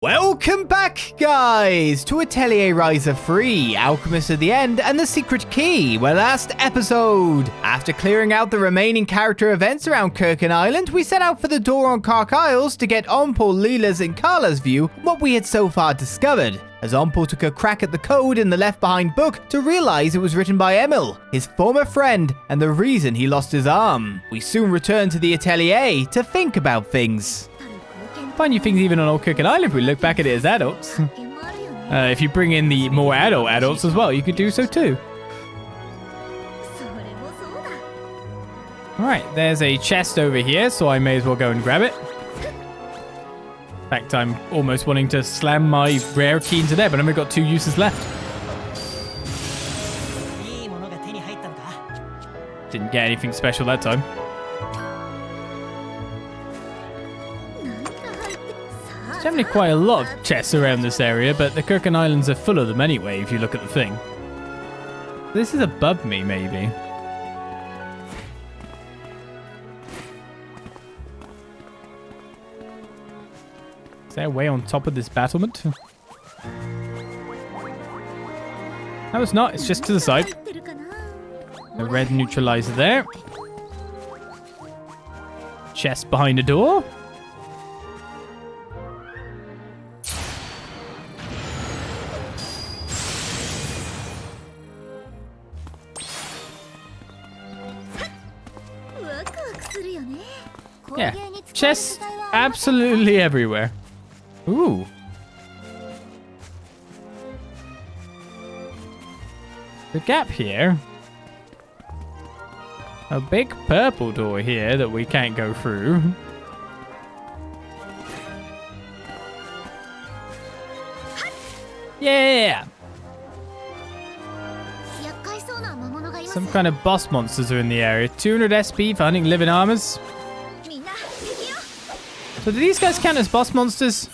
Welcome back, guys, to Atelier Ryza 3, Alchemist at the End, and the Secret Key, where last episode, after clearing out the remaining character events around Kurken Island, we set out for the door on Kark Isles to get Empel, Leela's, and Carla's view on what we had so far discovered, as Empel took a crack at the code in the left-behind book to realize it was written by Empel, his former friend, and the reason he lost his arm. We soon returned to the Atelier to think about things. Find new things even on old Kurken Island if we look back at it as adults. If you bring in the more adult adults as well, you could do so too. Alright, there's a chest over here, so I may as well go and grab it. In fact, I'm almost wanting to slam my rare key into there, but I've only got 2 uses left. Didn't get anything special that time. There's definitely quite a lot of chests around this area, but the Kurken Islands are full of them anyway, if you look at the thing. This is above me, maybe. Is there a way on top of this battlement? No, it's not. It's just to the side. A red neutralizer there. Chest behind a door. Yeah, chests absolutely everywhere. Ooh. The gap here. A big purple door here that we can't go through. Yeah! Some kind of boss monsters are in the area. 200 SP for hunting living armors. So do these guys count as boss monsters?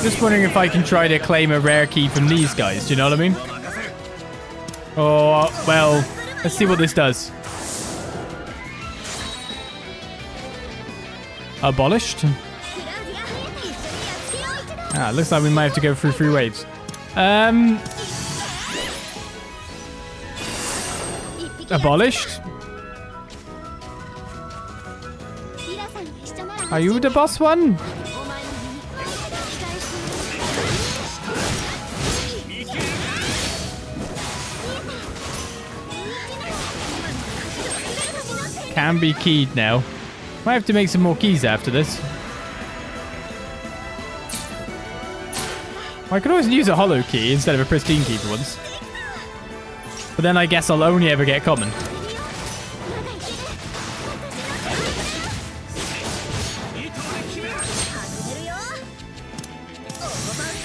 Just wondering if I can try to claim a rare key from these guys, do you know what I mean? Oh, well, let's see what this does. Abolished. Ah, looks like we might have to go through 3 waves. Abolished. Are you the boss one? Can be keyed now. Might have to make some more keys after this. I could always use a hollow key instead of a pristine key for once. But then I guess I'll only ever get common.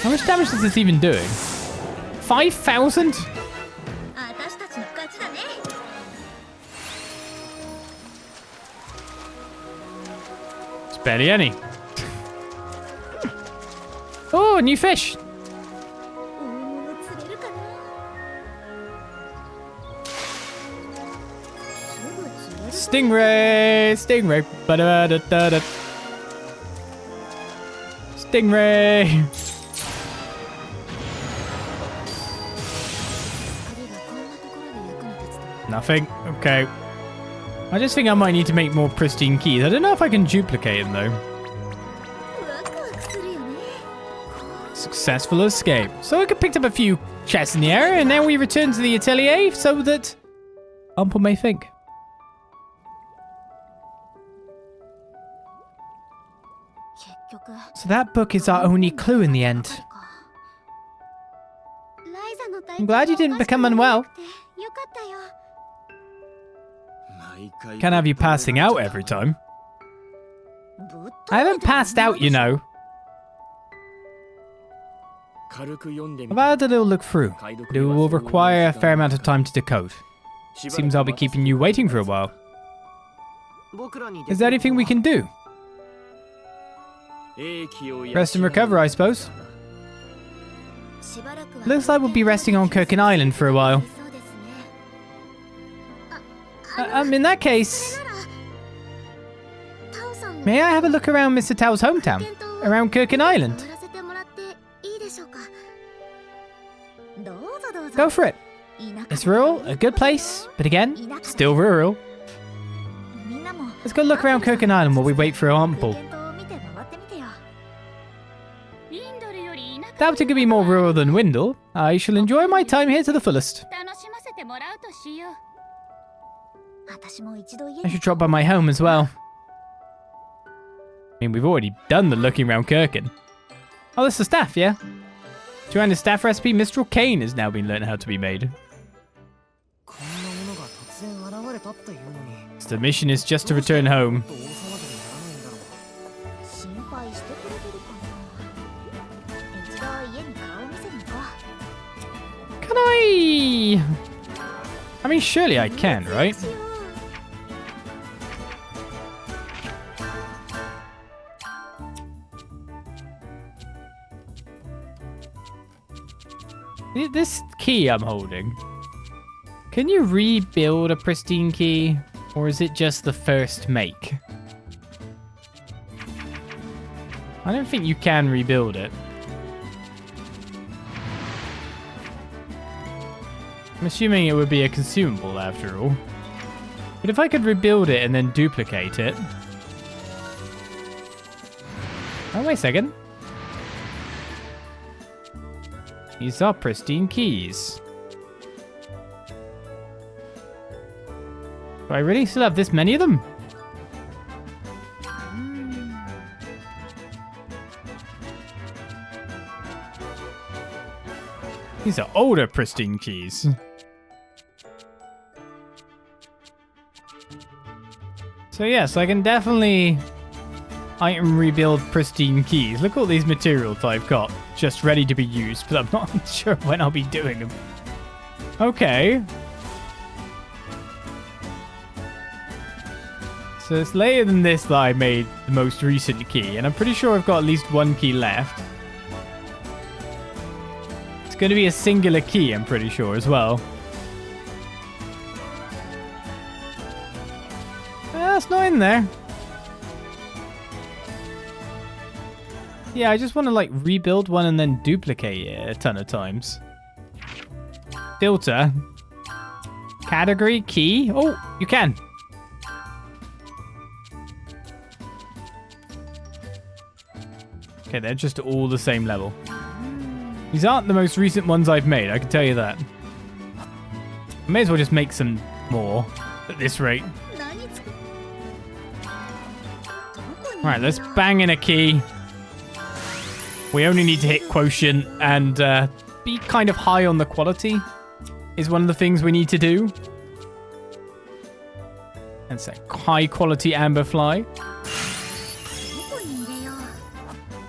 How much damage is this even doing? 5,000? Barely any. Oh, a new fish. Stingray, stingray. Ba-da-da-da-da. Stingray. Nothing. Okay. I just think I might need to make more pristine keys. I don't know if I can duplicate them, though. Successful escape. So I picked up a few chests in the area, and now we return to the Atelier so that Empel may think. So that book is our only clue in the end. I'm glad you didn't become unwell. Can't have you passing out every time. I haven't passed out, you know. I've had a little look through, but it will require a fair amount of time to decode. Seems I'll be keeping you waiting for a while. Is there anything we can do? Rest and recover, I suppose. Looks like we'll be resting on Kurken Island for a while. In that case, may I have a look around Mr. Tao's hometown? Around Kurken Island? Go for it. It's rural, a good place, but again, still rural. Let's go look around Kurken Island while we wait for Empel. Doubt it could be more rural than Windle. I shall enjoy my time here to the fullest. I should drop by my home as well. I mean, we've already done the looking around Kurken. Oh, that's the staff, yeah? Joanna's staff recipe, Mistral Cane, has now been learned how to be made. So the mission is just to return home. Can I mean, surely I can, right? This key I'm holding, can you rebuild a pristine key? Or is it just the first make? I don't think you can rebuild it. I'm assuming it would be a consumable after all. But if I could rebuild it and then duplicate it... Oh, wait a second. These are pristine keys. Do I really still have this many of them? These are older pristine keys. So yes, I can definitely item rebuild pristine keys. Look at all these materials I've got just ready to be used, but I'm not sure when I'll be doing them. Okay. So it's later than this that I made the most recent key, and I'm pretty sure I've got at least one key left. It's going to be a singular key, I'm pretty sure, as well. That's not in there. Yeah, I just want to, like, rebuild one and then duplicate it a ton of times. Filter. Category, key. Oh, you can. Okay, they're just all the same level. These aren't the most recent ones I've made, I can tell you that. I may as well just make some more at this rate. Alright, let's bang in a key. We only need to hit quotient and be kind of high on the quality is one of the things we need to do. And it's a high quality amber fly.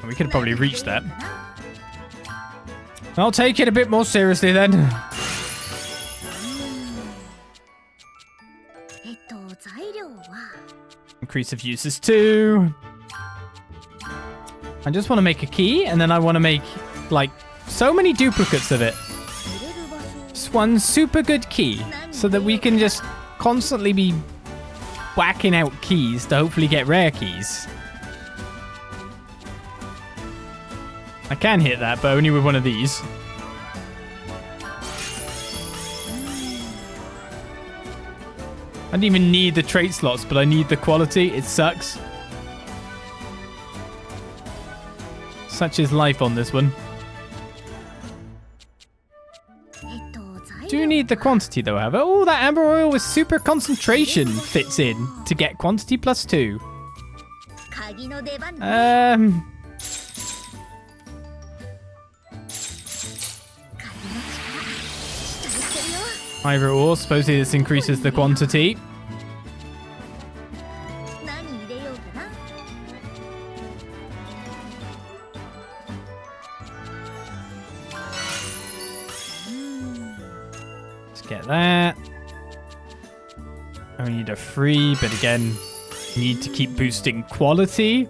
We could have probably reached that. I'll take it a bit more seriously then. Increase of uses too. I just want to make a key, and then I want to make, like, so many duplicates of it. Just one super good key, so that we can just constantly be whacking out keys to hopefully get rare keys. I can hit that, but only with one of these. I don't even need the trait slots, but I need the quality. It sucks. Such is life on this one. Do need the quantity though, however. Oh, that amber oil with super concentration fits in to get quantity +2. Either or, supposedly this increases the quantity. Let's get that. I need a 3, but again, Need to keep boosting quality.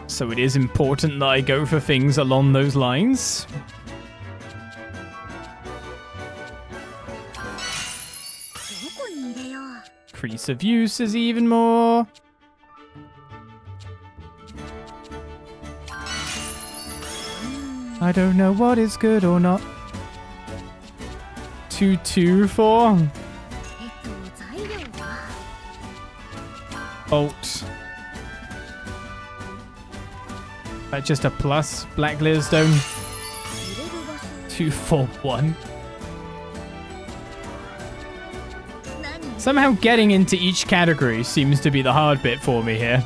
So it is important that I go for things along those lines. Increase of use is even more. I don't know what is good or not. 2, 2, 4. Bolt. That's just a plus. Black Glitterstone. 2, 4, 1. Somehow getting into each category seems to be the hard bit for me here.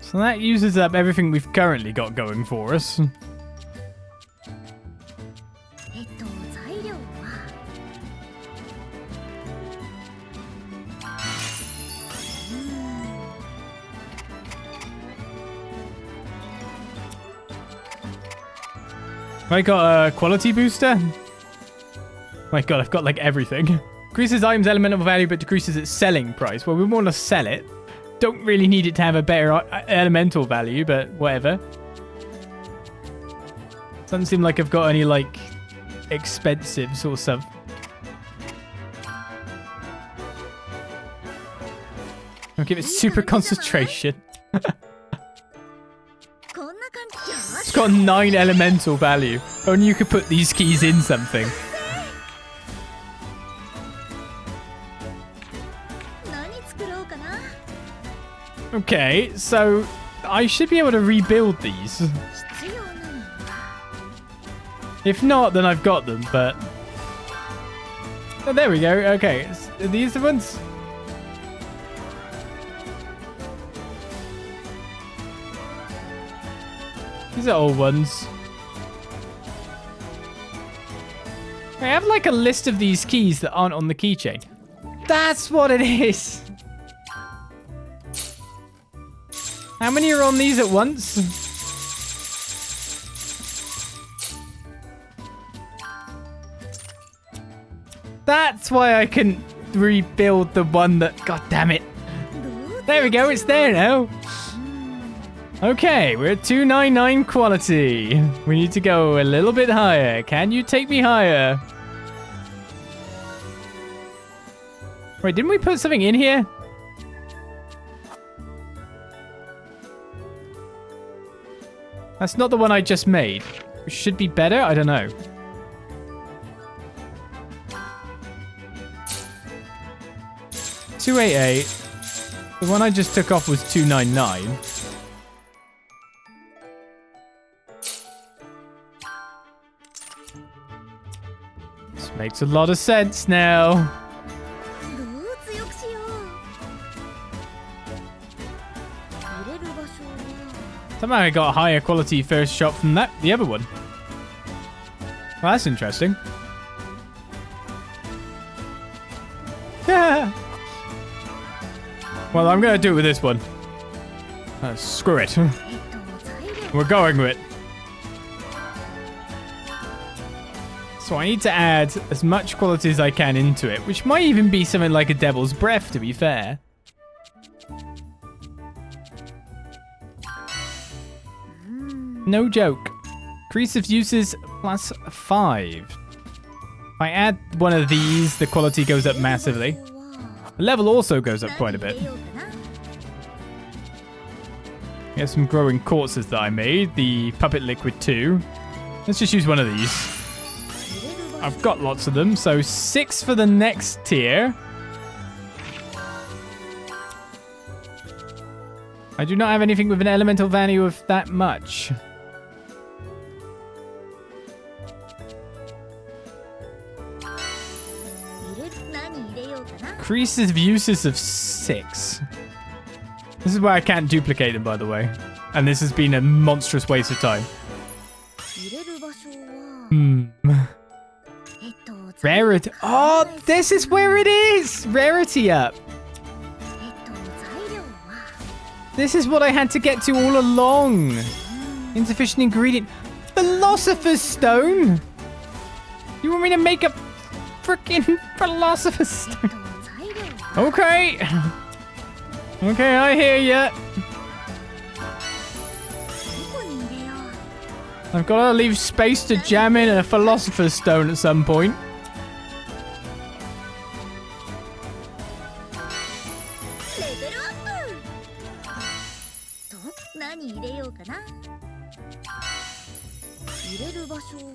So that uses up everything we've currently got going for us. I got a quality booster. My god, I've got like everything. Increases items elemental value but decreases its selling price. Well, we want to sell it. Don't really need it to have a better elemental value, but whatever. Doesn't seem like I've got any like expensives or something. I'll give it super concentration. It's got 9 elemental value. Only you could put these keys in something. Okay, so I should be able to rebuild these. If not, then I've got them, but... Oh, there we go. Okay, are these the ones? These are old ones. I have like a list of these keys that aren't on the keychain. That's what it is. How many are on these at once? That's why I couldn't rebuild the one that... God damn it. There we go, it's there now. Okay, we're at 299 quality. We need to go a little bit higher. Can you take me higher? Wait, didn't we put something in here? That's not the one I just made. It should be better? I don't know. $288. The one I just took off was $299. This makes a lot of sense now. Somehow I got a higher quality first shot from the other one. Well, that's interesting. Yeah. Well, I'm going to do it with this one. Screw it. We're going with it. So I need to add as much quality as I can into it, which might even be something like a Devil's Breath, to be fair. No joke. Increase of uses plus 5. If I add one of these, the quality goes up massively. The level also goes up quite a bit. We have some growing quartzes that I made. The Puppet Liquid 2. Let's just use one of these. I've got lots of them, so 6 for the next tier. I do not have anything with an elemental value of that much. Increases of uses of 6. This is where I can't duplicate them, by the way. And this has been a monstrous waste of time. Rarity. Oh, this is where it is. Rarity up. This is what I had to get to all along. Insufficient ingredient. Philosopher's Stone? You want me to make a freaking Philosopher's Stone? Okay. Okay, I hear ya. I've got to leave space to jam in a Philosopher's Stone at some point.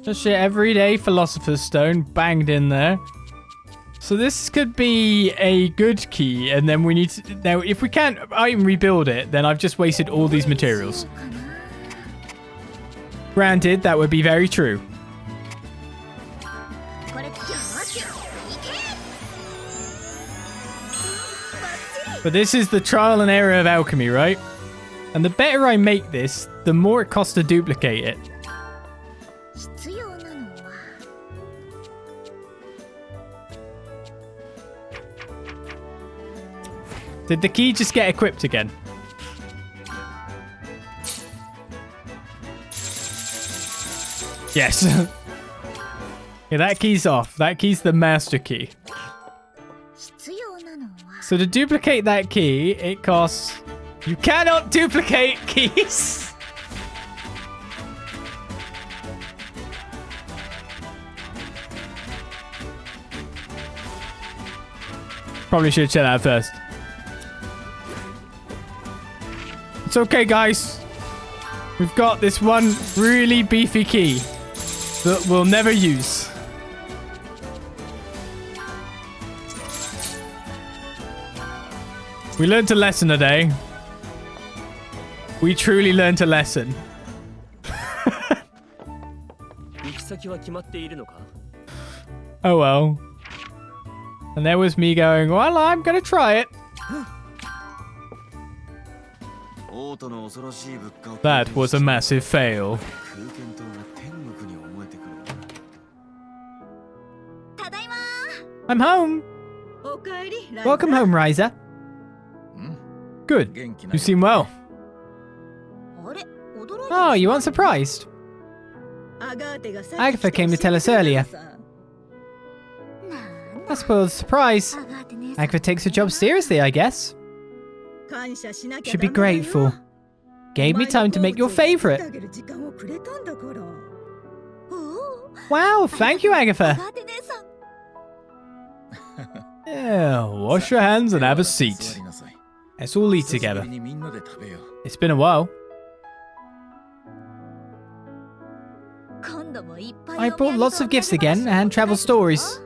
Just shit, everyday Philosopher's Stone banged in there. So this could be a good key, and then we need to... Now, if we can't item rebuild it, then I've just wasted all these materials. Granted, that would be very true. But this is the trial and error of alchemy, right? And the better I make this, the more it costs to duplicate it. Did the key just get equipped again? Yes. Yeah, that key's off. That key's the master key. So to duplicate that key, it costs... You cannot duplicate keys! Probably should have checked that first. It's okay, guys. We've got this one really beefy key that we'll never use. We learned a lesson today. We truly learned a lesson. Oh well. And there was me going, well, I'm gonna try it. That was a massive fail. I'm home. Welcome home, Ryza. Good. You seem well. Oh, you aren't surprised? Agatha came to tell us earlier. I spoiled the surprise. Agatha takes her job seriously, I guess. Should be grateful. Gave me time to make your favorite. Wow, thank you, Agatha. Yeah, wash your hands and have a seat. Let's all eat together. It's been a while. I brought lots of gifts again and travel stories.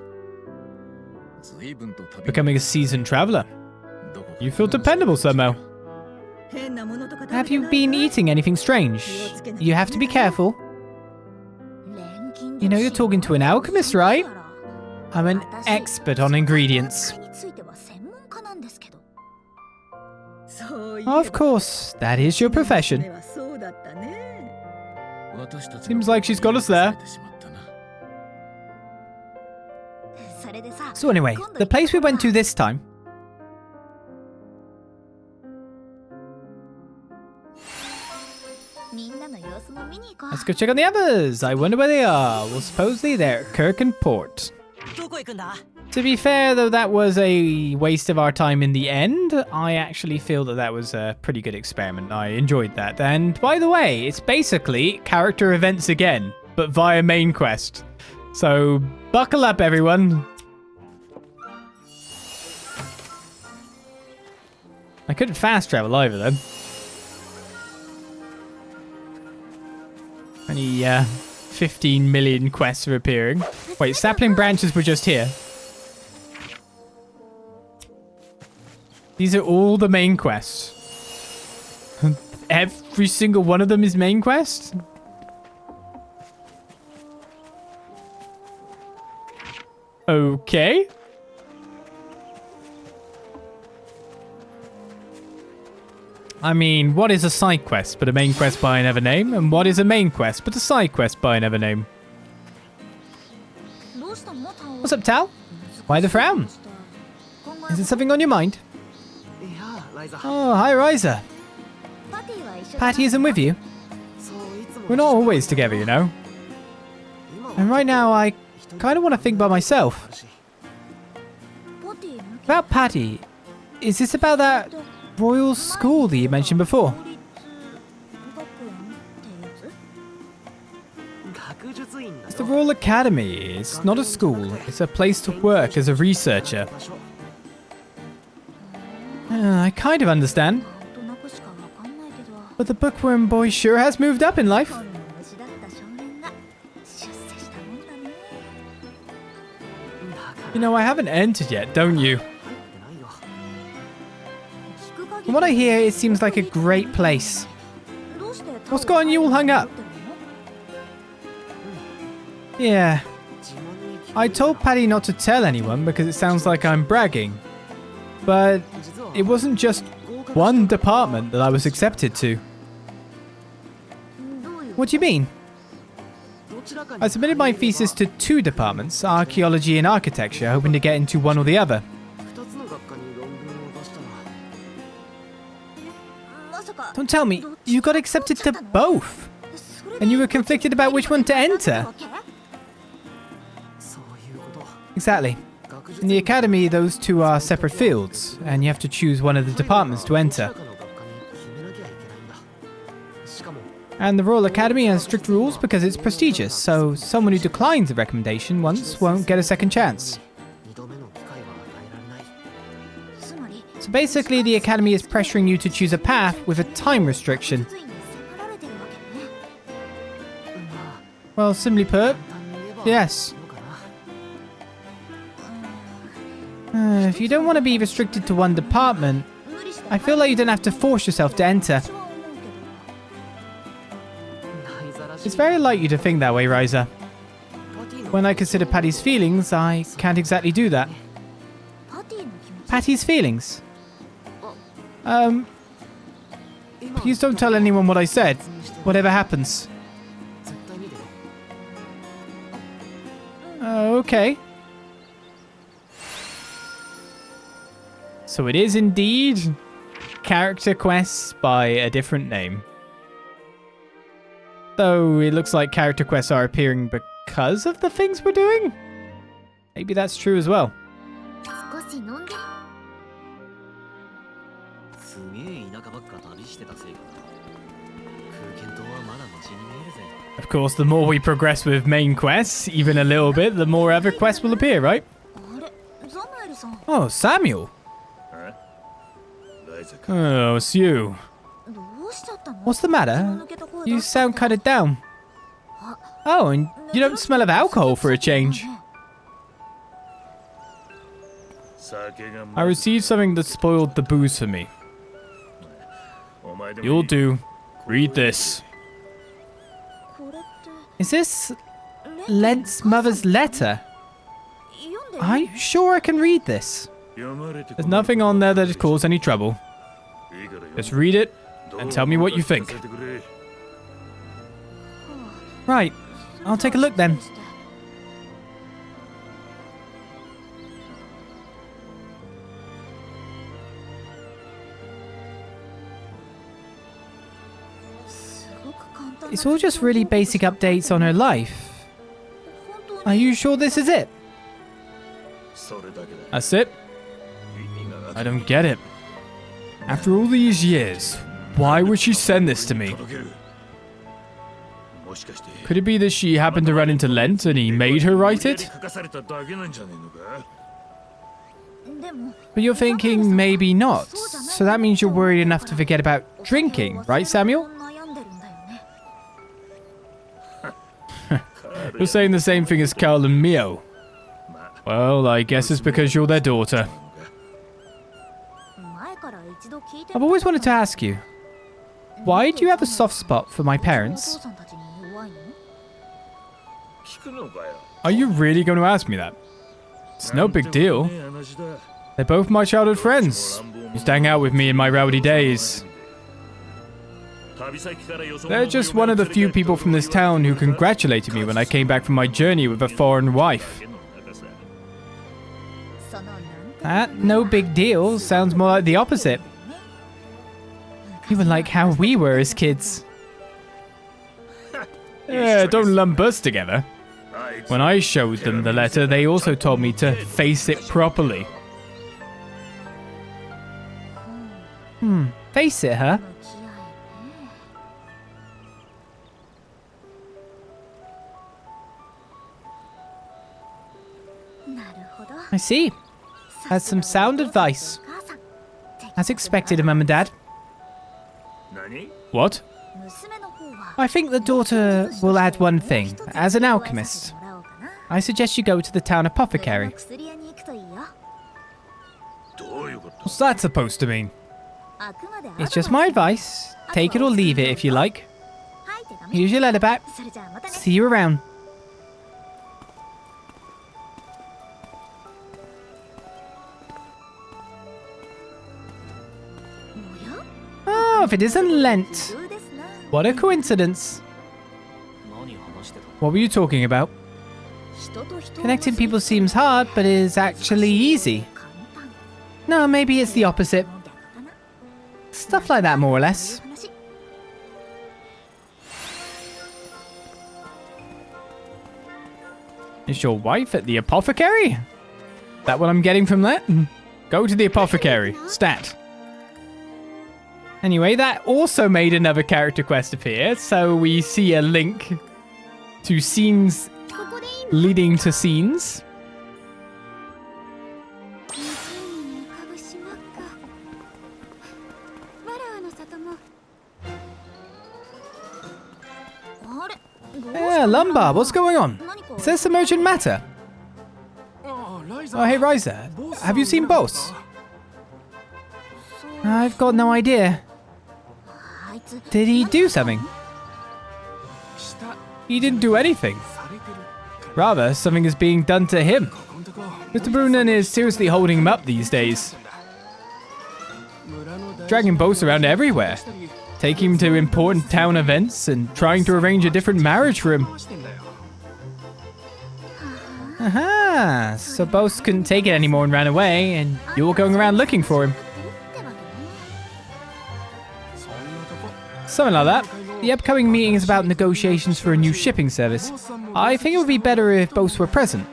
Becoming a seasoned traveler. You feel dependable somehow. Have you been eating anything strange? You have to be careful. You know you're talking to an alchemist, right? I'm an expert on ingredients. Of course, that is your profession. Seems like she's got us there. So anyway, the place we went to this time. Let's go check on the others. I wonder where they are. Well, supposedly they're at Kurken Port. To be fair, though, that was a waste of our time in the end. I actually feel that that was a pretty good experiment. I enjoyed that. And by the way, it's basically character events again, but via main quest. So buckle up, everyone. I couldn't fast travel either, though. Only 15 million quests are appearing. Wait, sapling branches were just here. These are all the main quests. Every single one of them is main quest? Okay. I mean, what is a side quest but a main quest by another name? And what is a main quest but a side quest by another name? Well, What's up, Tal? Why the frown? Is it something on your mind? Oh, hi, Ryza. Patty isn't with you? We're not always together, you know. And right now, I kind of want to think by myself. About Patty, is this about that royal school that you mentioned before? It's the Royal Academy. It's not a school. It's a place to work as a researcher. I kind of understand. But the bookworm boy sure has moved up in life. You know, I haven't entered yet, don't you? From what I hear, it seems like a great place. What's got you all hung up? Yeah. I told Patty not to tell anyone because it sounds like I'm bragging. But it wasn't just one department that I was accepted to. What do you mean? I submitted my thesis to 2 departments, archaeology and architecture, hoping to get into one or the other. Don't tell me, you got accepted to both? And you were conflicted about which one to enter? Exactly. In the academy, those 2 are separate fields, and you have to choose one of the departments to enter. And the Royal Academy has strict rules because it's prestigious, so someone who declines a recommendation once won't get a second chance. So basically, the Academy is pressuring you to choose a path with a time restriction. Well, simply put, yes. If you don't want to be restricted to one department, I feel like you don't have to force yourself to enter. It's very like you to think that way, Ryza. When I consider Patty's feelings, I can't exactly do that. Patty's feelings? Please don't tell anyone what I said, whatever happens. Okay. So it is indeed character quests by a different name. Though it looks like character quests are appearing because of the things we're doing. Maybe that's true as well. Of course, the more we progress with main quests, even a little bit, the more other quests will appear, right? Oh, Samuel. Oh, it's you. What's the matter? You sound kind of down. Oh, and you don't smell of alcohol for a change. I received something that spoiled the booze for me. You'll do. Read this. Is this Lent's mother's letter? Are you sure I can read this? There's nothing on there that would cause any trouble. Just read it and tell me what you think. Right, I'll take a look then. It's all just really basic updates on her life. Are you sure this is it? That's it? I don't get it. After all these years, why would she send this to me? Could it be that she happened to run into Lent and he made her write it? But you're thinking maybe not. So that means you're worried enough to forget about drinking, right, Samuel? You're saying the same thing as Carl and Mio. Well, I guess it's because you're their daughter. I've always wanted to ask you, why do you have a soft spot for my parents? Are you really going to ask me that? It's no big deal. They're both my childhood friends. Used to hang out with me in my rowdy days. They're just one of the few people from this town who congratulated me when I came back from my journey with a foreign wife. That no big deal sounds more like the opposite. You were like how we were as kids. Yeah, don't lump us together. When I showed them the letter, they also told me to face it properly. Face it, huh? I see. That's some sound advice. As expected, Mum and Dad. What? I think the daughter will add one thing. As an alchemist, I suggest you go to the town apothecary. What's that supposed to mean? It's just my advice. Take it or leave it if you like. Here's your letter back. See you around. Oh, if it isn't Lent. What a coincidence. What were you talking about? Connecting people seems hard, but is actually easy. No, maybe it's the opposite. Stuff like that, more or less. Is your wife at the apothecary? That what I'm getting from that? Go to the apothecary. Stat. Anyway, that also made another character quest appear, so we see a link to scenes leading to scenes. Yeah, Lumbar, what's going on? Is there some urgent matter? Oh, hey, Ryza, have you seen Boss? I've got no idea. Did he do something? He didn't do anything. Rather, something is being done to him. Mr. Brunnen is seriously holding him up these days. Dragging Boss around everywhere. Taking him to important town events and trying to arrange a different marriage for him. Aha, so Boss couldn't take it anymore and ran away, and you were going around looking for him. Something like that. The upcoming meeting is about negotiations for a new shipping service. I think it would be better if both were present.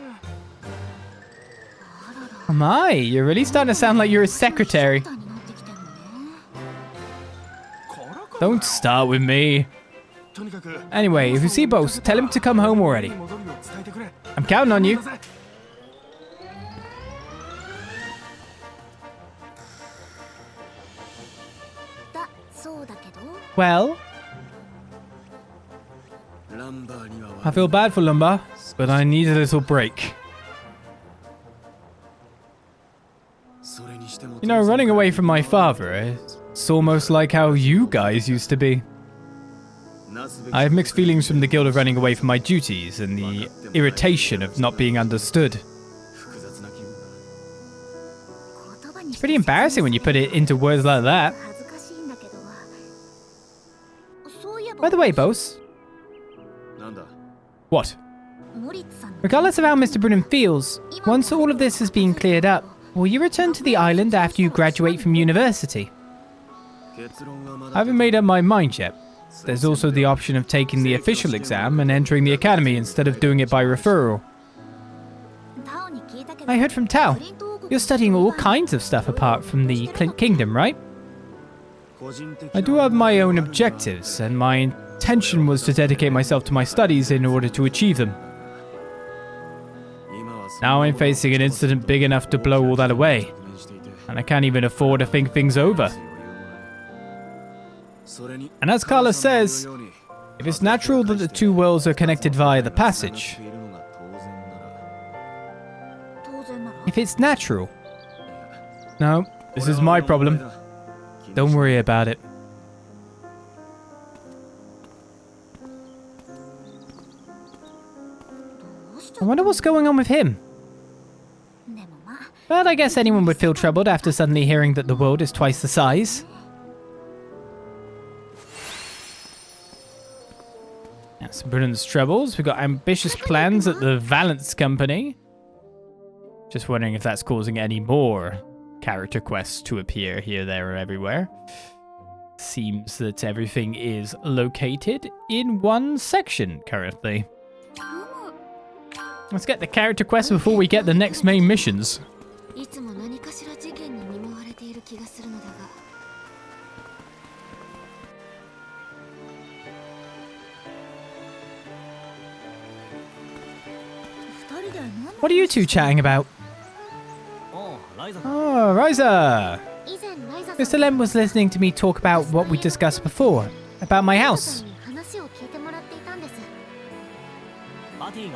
Oh my, you're really starting to sound like you're a secretary. Don't start with me. Anyway, if you see Boss, tell him to come home already. I'm counting on you. Well, I feel bad for Lumbar, but I need a little break. You know, running away from my father, it's almost like how you guys used to be. I have mixed feelings from the guilt of running away from my duties and the irritation of not being understood. It's pretty embarrassing when you put it into words like that. By the way, Boss. What? Regardless of how Mr. Brunnen feels, once all of this has been cleared up, will you return to the island after you graduate from university? I haven't made up my mind yet. There's also the option of taking the official exam and entering the academy instead of doing it by referral. I heard from Tao. You're studying all kinds of stuff apart from the Kingdom, right? I do have my own objectives, and my intention was to dedicate myself to my studies in order to achieve them. Now I'm facing an incident big enough to blow all that away, and I can't even afford to think things over. And as Carla says, if it's natural that the two worlds are connected via the passage... If it's natural... No, this is my problem. Don't worry about it. I wonder what's going on with him. But I guess anyone would feel troubled after suddenly hearing that the world is twice the size. Some Brunnen's troubles. We've got ambitious plans at the Valence Company. Which Just wondering if that's causing any more character quests to appear here, there, or everywhere. Seems that everything is located in one section currently. Let's get the character quests before we get the next main missions. What are you two chatting about? Oh, Ryza! Mr. Lent was listening to me talk about what we discussed before, about my house.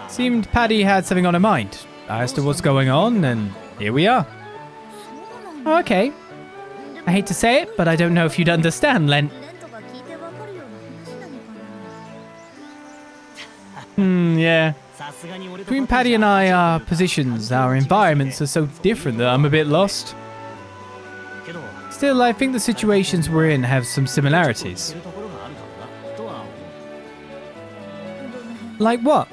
Seemed Paddy had something on her mind. I asked her what's going on, and here we are. Oh, okay. I hate to say it, but I don't know if you'd understand, Lent. Yeah. Between Paddy and I, our positions, our environments are so different that I'm a bit lost. Still, I think the situations we're in have some similarities. Like what?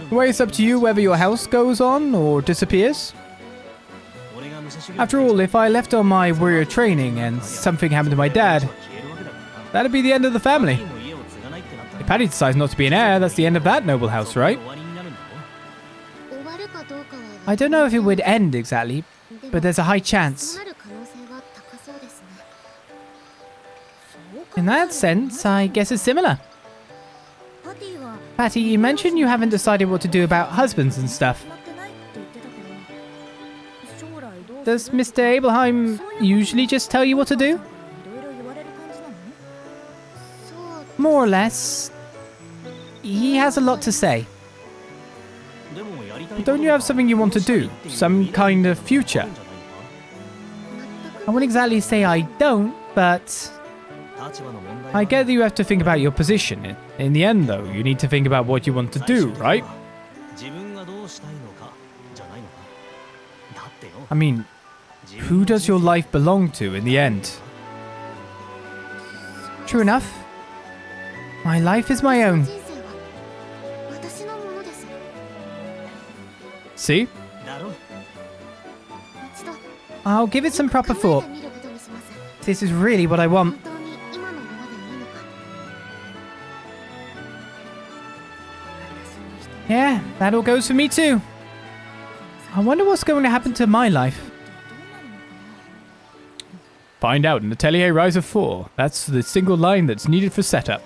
Well, it's up to you whether your house goes on or disappears. After all, if I left on my warrior training and something happened to my dad, that'd be the end of the family. If Paddy decides not to be an heir, that's the end of that noble house, right? I don't know if it would end exactly, but there's a high chance. In that sense, I guess it's similar. Patty, you mentioned you haven't decided what to do about husbands and stuff. Does Mr. Abelheim usually just tell you what to do? More or less. He has a lot to say. Don't you have something you want to do? Some kind of future? I wouldn't exactly say I don't, but I get that you have to think about your position. In the end, though, you need to think about what you want to do, right? I mean, who does your life belong to in the end? True enough. My life is my own. See? I'll give it some proper thought. This is really what I want. Yeah, that all goes for me too. I wonder what's going to happen to my life. Find out in Atelier Ryza 4. That's the single line that's needed for setup.